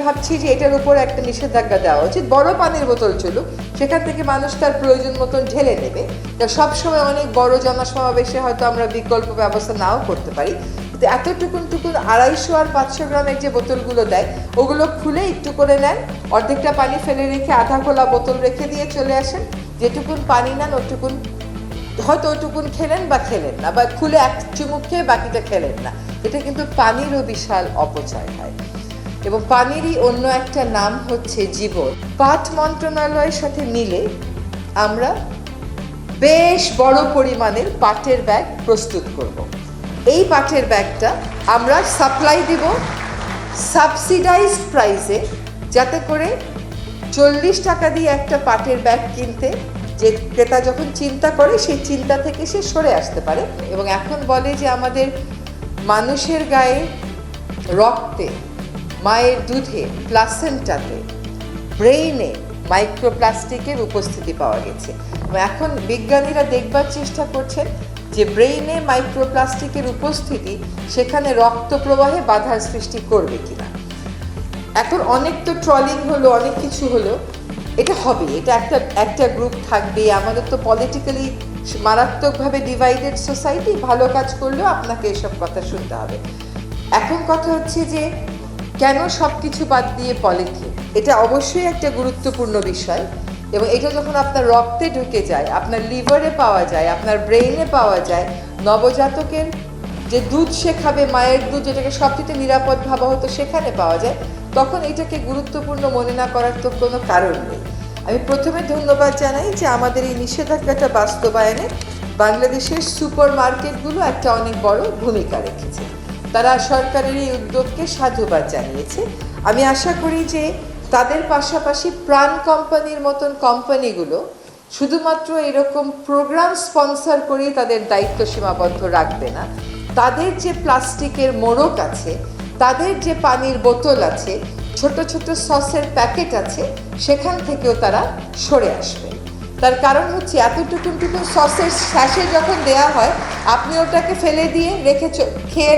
ভাবছি যে এটার উপর একটা নিষেধাজ্ঞা দেওয়া উচিত, বড় পানির বোতল চলুক, সেখান থেকে মানুষ তার প্রয়োজন মতন ঢেলে নেবে। তা সবসময় অনেক বড় জনসমাবেশে হয়তো আমরা বিকল্প ব্যবস্থা নাও করতে পারি, কিন্তু এতটুকুন 250 আর 500 গ্রামের যে বোতলগুলো দেয় ওগুলো খুলে একটু করে নেন, অর্ধেকটা পানি ফেলে রেখে আধা খোলা বোতল রেখে দিয়ে চলে আসেন। যেটুকুন পানি নেন ওটুকুন হয়তো ওটুকুন খেলেন বা খেলেন না, বা খুলে এক চুমুক খেয়ে বাকিটা খেলেন না। এটা কিন্তু পানিরও বিশাল অপচয় হয়, এবং পানিরই অন্য একটা নাম হচ্ছে জীবন। পাট মন্ত্রণালয়ের সাথে মিলে আমরা বেশ বড় পরিমাণের পাটের ব্যাগ প্রস্তুত করব। এই পাটের ব্যাগটা আমরা সাপ্লাই দেব সাবসিডাইজড প্রাইসে, যাতে করে 40 টাকা দিয়ে একটা পাটের ব্যাগ কিনতে যে ক্রেতা যখন চিন্তা করে সেই চিন্তা থেকে সে সরে আসতে পারে। এবং এখন বলে যে আমাদের মানুষের গায়ে, রক্তে, মায়ের দুধে, প্লাসেন্টাতে, ব্রেইনে মাইক্রোপ্লাস্টিকের উপস্থিতি পাওয়া গেছে। এখন বিজ্ঞানীরা দেখবার চেষ্টা করছেন যে ব্রেইনে মাইক্রোপ্লাস্টিকের উপস্থিতি সেখানে রক্ত প্রবাহে বাধার সৃষ্টি করবে কিনা। এখন অনেক তো ট্রলিং হলো, অনেক কিছু হলো, এটা হবে, এটা একটা গ্রুপ থাকবে। আমাদের তো পলিটিক্যালি মারাত্মকভাবে ডিভাইডেড সোসাইটি, ভালো কাজ করলেও আপনাকে এসব কথা শুনতে হবে। এখন কথা হচ্ছে যে কেন সব কিছু বাদ দিয়ে পলিথিন? এটা অবশ্যই একটা গুরুত্বপূর্ণ বিষয়, এবং এটা যখন আপনার রক্তে ঢুকে যায়, আপনার লিভারে পাওয়া যায়, আপনার ব্রেইনে পাওয়া যায়, নবজাতকের যে দুধ সে খাবে, মায়ের দুধ যেটাকে সবচেয়ে নিরাপদ ভাবা হতো সেখানে পাওয়া যায়, তখন এটাকে গুরুত্বপূর্ণ মনে না করার তো কোনো কারণ নেই। আমি প্রথমে ধন্যবাদ জানাই যে আমাদের এই নিষেধাজ্ঞাটা বাস্তবায়নে বাংলাদেশের সুপার মার্কেটগুলো একটা অনেক বড় ভূমিকা রেখেছে। তারা সরকারের এই উদ্যোগকে সাধুবাদ জানিয়েছে। আমি আশা করি যে তাদের পাশাপাশি প্রাণ কোম্পানির মতন কোম্পানিগুলো শুধুমাত্র এরকম প্রোগ্রাম স্পন্সর করেই তাদের দায়িত্ব সীমাবদ্ধ রাখবে না। তাদের যে প্লাস্টিকের মোড়ক আছে, তাদের যে পানির বোতল আছে, ছোট ছোট সসের প্যাকেট আছে, সেখান থেকেও তারা সরে আসবে। তার কারণ হচ্ছে এতটুকুন সসের স্যাশে যখন দেয়া হয়, আপনি ওটাকে ফেলে দিয়ে রেখে খেয়ে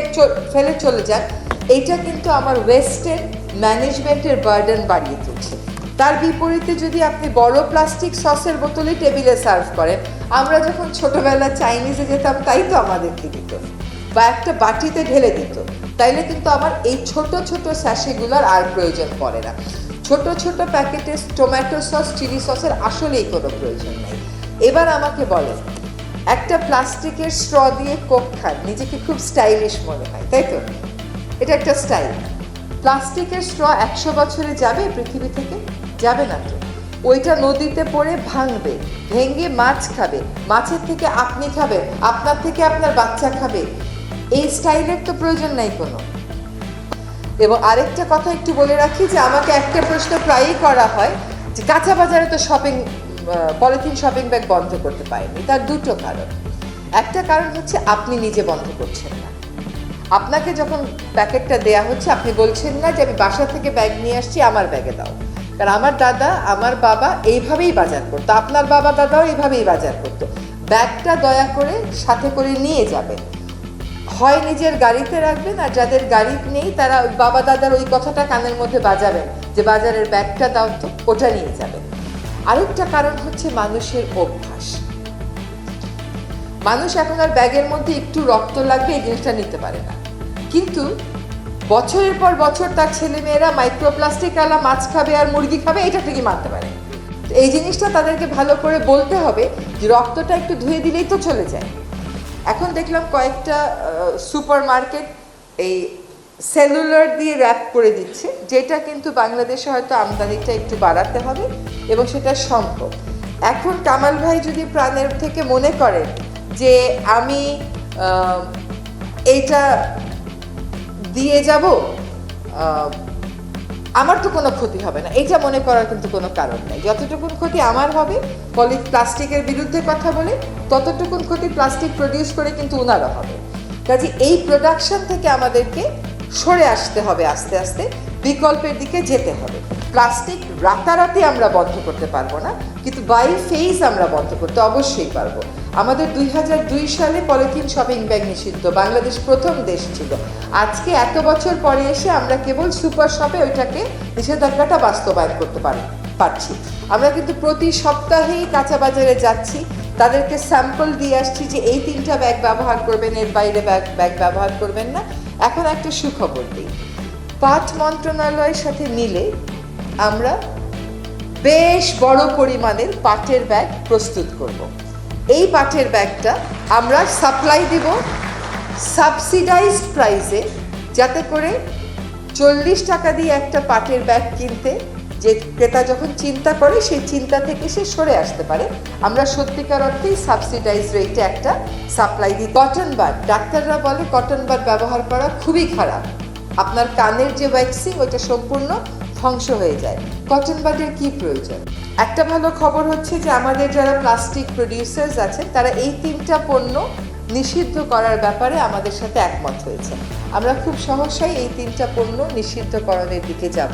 ফেলে চলে যান, এইটা কিন্তু আমার ওয়েস্টের ম্যানেজমেন্টের বার্ডেন বাড়িয়ে তুলছে। তার বিপরীতে যদি আপনি বড় প্লাস্টিক সসের বোতলে টেবিলে সার্ভ করেন, আমরা যখন ছোটবেলা চাইনিজে যেতাম তাই তো আমাদেরকে দিত, বা একটা বাটিতে ঢেলে দিত, তাইলে কিন্তু আমার এই ছোট ছোট স্যাশেগুলোর আর প্রয়োজন পড়ে না। ছোট ছোট প্যাকেটে টমেটো সস, চিলি সসের আসলেই কোনো প্রয়োজন নেই। এবার আমাকে বলেন, একটা প্লাস্টিকের স্ট্র দিয়ে কোক খান, নিজেকে খুব স্টাইলিশ মনে হয়, তাই তো? এটা একটা স্টাইল। প্লাস্টিকের স্ট্র 100 বছরে যাবে পৃথিবী থেকে? যাবে না তো। ওইটা নদীতে পড়ে ভাঙবে, ভেঙে মাছ খাবে, মাছের থেকে আপনি খাবেন, আপনার থেকে আপনার বাচ্চা খাবে। এই স্টাইলের তো প্রয়োজন নাই কোনো। এবং আরেকটা কথা একটু বলে রাখি যে আমাকে একটা প্রশ্ন প্রায়ই করা হয় যে কাঁচা বাজারে তো পলিথিন শপিং ব্যাগ বন্ধ করতে পারেনি। তার দুটো কারণ। একটা কারণ হচ্ছে আপনি নিজে বন্ধ করছেন না। আপনাকে যখন প্যাকেটটা দেয়া হচ্ছে, আপনি বলছেন না যে আমি বাসা থেকে ব্যাগ নিয়ে আসছি, আমার ব্যাগে দাও। কারণ আমার দাদা, আমার বাবা এইভাবেই বাজার করতো, আপনার বাবা দাদাও এইভাবেই বাজার করতো। ব্যাগটা দয়া করে সাথে করে নিয়ে যাবেন, হয় নিজের গাড়িতে রাখবেন, আর যাদের গাড়ি নেই তারা বাবা দাদার ওই কথাটা কানের মধ্যে বাজাবেন যে বাজারের ব্যাগটা দাও তো, ওটা নিয়ে যাবেন। আরেকটা কারণ হচ্ছে মানুষের অভ্যাস। মানুষ এখন আর ব্যাগের মধ্যে একটু রক্ত লাগবে এই জিনিসটা নিতে পারে না, কিন্তু বছরের পর বছর তার ছেলেমেয়েরা মাইক্রোপ্লাস্টিক আলা মাছ খাবে আর মুরগি খাবে, এটা ঠিকই মানতে পারে। এই জিনিসটা তাদেরকে ভালো করে বলতে হবে যে রক্তটা একটু ধুয়ে দিলেই তো চলে যায়। এখন দেখলাম কয়েকটা সুপার মার্কেট এই সেলুলার দিয়ে র্যাপ করে দিচ্ছে, যেটা কিন্তু বাংলাদেশে হয়তো আমদানিটা একটু বাড়াতে হবে, এবং সেটা সম্ভব। এখন কামাল ভাই যদি প্রাণের থেকে মনে করেন যে আমি এইটা দিয়ে যাব, আমার তো কোনো ক্ষতি হবে না, এটা মনে করার কিন্তু কোনো কারণ নেই। যতটুকুন ক্ষতি আমার হবে প্লাস্টিকের বিরুদ্ধে কথা বলে, ততটুকুন ক্ষতি প্লাস্টিক প্রডিউস করে কিন্তু ওনারও হবে। কাজে এই প্রোডাকশন থেকে আমাদেরকে সরে আসতে হবে, আস্তে আস্তে বিকল্পের দিকে যেতে হবে। প্লাস্টিক রাতারাতি আমরা বন্ধ করতে পারবো না, কিন্তু বাই ফেজ আমরা বন্ধ করতে অবশ্যই পারবো। আমাদের 2002 সালে পলিথিন শপিং ব্যাগ নিষিদ্ধ, বাংলাদেশ প্রথম দেশ ছিল। আজকে এত বছর পরে এসে আমরা কেবল সুপার শপে ওইটাকে নিষেধাজ্ঞাটা বাস্তবায়ন করতে পারছি। আমরা কিন্তু প্রতি সপ্তাহেই কাঁচা বাজারে যাচ্ছি, তাদেরকে স্যাম্পল দিয়ে আসছি যে এই 3টা ব্যাগ ব্যবহার করবেন, এর বাইরে ব্যাগ ব্যবহার করবেন না। এখন একটা সুখবর দিই, পাট মন্ত্রণালয়ের সাথে মিলে আমরা বেশ বড় পরিমাণের পাটের ব্যাগ প্রস্তুত করব। এই পাটের ব্যাগটা আমরা সাপ্লাই দিব সাবসিডাইজড প্রাইসে, যাতে করে 40 টাকা দিয়ে একটা পাটের ব্যাগ কিনতে যে ক্রেতা যখন চিন্তা করে সেই চিন্তা থেকে সে সরে আসতে পারে। আমরা সত্যিকার অর্থেই সাবসিডাইজ রেটে একটা সাপ্লাই দিই। কটন বাড, ডাক্তাররা বলে কটন বাড ব্যবহার করা খুবই খারাপ, আপনার কানের যে ওয়্যাক্সিং ওইটা সম্পূর্ণ ধ্বংস হয়ে যায়। কটন বাডের কি প্রয়োজন? একটা ভালো খবর হচ্ছে যে আমাদের যারা প্লাস্টিক প্রডিউসার্স আছেন তারা এই 3টা পণ্য নিষিদ্ধ করার ব্যাপারে আমাদের সাথে একমত হয়েছে। আমরা খুব সহসাই এই 3টা পণ্য নিষিদ্ধকরণের দিকে যাব।